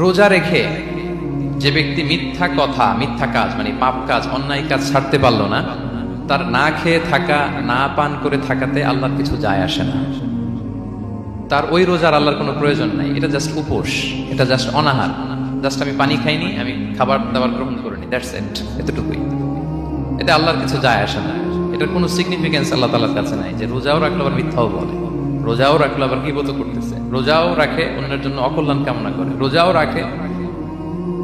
রোজা রেখে যে ব্যক্তি মিথ্যা কথা, মিথ্যা কাজ মানে পাপ কাজ, অন্যায় কাজ ছাড়তে পারলো না, তার না খেয়ে থাকা, না পান করে থাকাতে আল্লাহর কিছু যায় আসে না। তার ওই রোজার আল্লাহর কোনো প্রয়োজন নাই। এটা জাস্ট উপোস, এটা জাস্ট অনাহার, জাস্ট আমি পানি খাইনি, আমি খাবার দাবার গ্রহণ করিনি, দ্যাটস ইট, এতটুকুই। এটা আল্লাহর কিছু যায় আসে না। এটার কোনো সিগনিফিকেন্স আল্লাহ তাআলার কাছে নাই যে রোজাও রাখলো আবার মিথ্যাও বলে, রোজাও রাখলো আবার গীবত করতেছে, রোজাও রাখে অন্যের জন্য অকল্যাণ কামনা করে, রোজাও রাখে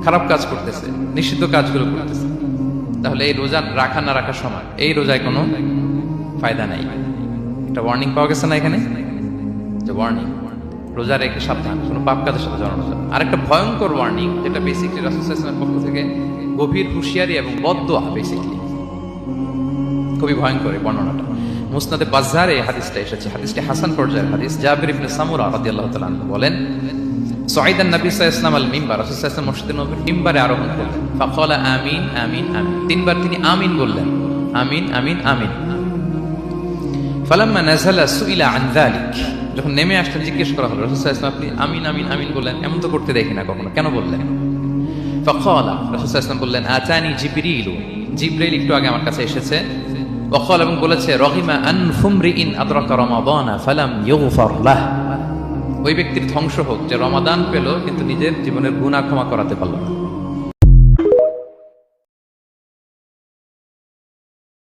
খারাপ কাজ করতেছে, নিষিদ্ধ কাজগুলো করতেছে। তাহলে এই রোজা রাখা না রাখার সময় এই রোজায় কোনো ফায়দা নাই। একটা ওয়ার্নিং পাওয়া গেছে না এখানে, যে ওয়ার্নিং, রোজা রেখে সাবধান, কোনো পাপ কাজের সাথে জড়ানো যাবে। আরেকটা ভয়ঙ্কর ওয়ার্নিং, যেটা বেসিকলি রাসূল সাল্লাল্লাহু আলাইহি ওয়াসাল্লামের পক্ষ থেকে গভীর হুঁশিয়ারি এবং বদদোয়া, বেসিকলি খুবই ভয়ঙ্কর এই বর্ণনাটা। মুসনাদে বাজ্জারে এই হাদিসটা এসেছে, হাদিসটি হাসান পর্যায়ের হাদিস। জাবির ইবনে সামুরা রাদিয়াল্লাহু তাআলা আনহু বলেন, সাইদান নবী সাল্লাল্লাহু আলাইহি ওয়াসাল্লাম আল মিম্বার, রাসূল সাল্লাল্লাহু আলাইহি ওয়াসাল্লাম মসজিদের নববীর মিম্বারে আরোহণ করলেন। ফাকালা আমিন আমিন আমিন, তিনবার তিনি আমিন বললেন, আমিন আমিন আমিন। ফালাম্মা নাযালা সুইলা আন যালিক, যখন নেমে আসলেন জিজ্ঞেস করা হলো, রাসূল সাল্লাল্লাহু আলাইহি ওয়াসাল্লাম আপনি আমিন আমিন আমিন বললেন, এমন তো করতে দেখি না কখনো, কেন বললেন? ফাকালা, রাসূল সাল্লাল্লাহু আলাইহি ওয়াসাল্লাম বললেন, আতানি জিবরিল, জিবরাইল একটু আগে আমার কাছে এসেছে। ওয়াকাল, এবং বলেছে, রহিমা আনফুমরিইন আদরাকা রমাদানা ফালাম ইউগফার লাহ, ওই ব্যক্তির ধ্বংস হোক যে রমাদান পেল কিন্তু নিজের জীবনের গুনাহ ক্ষমা করাতে পারল না।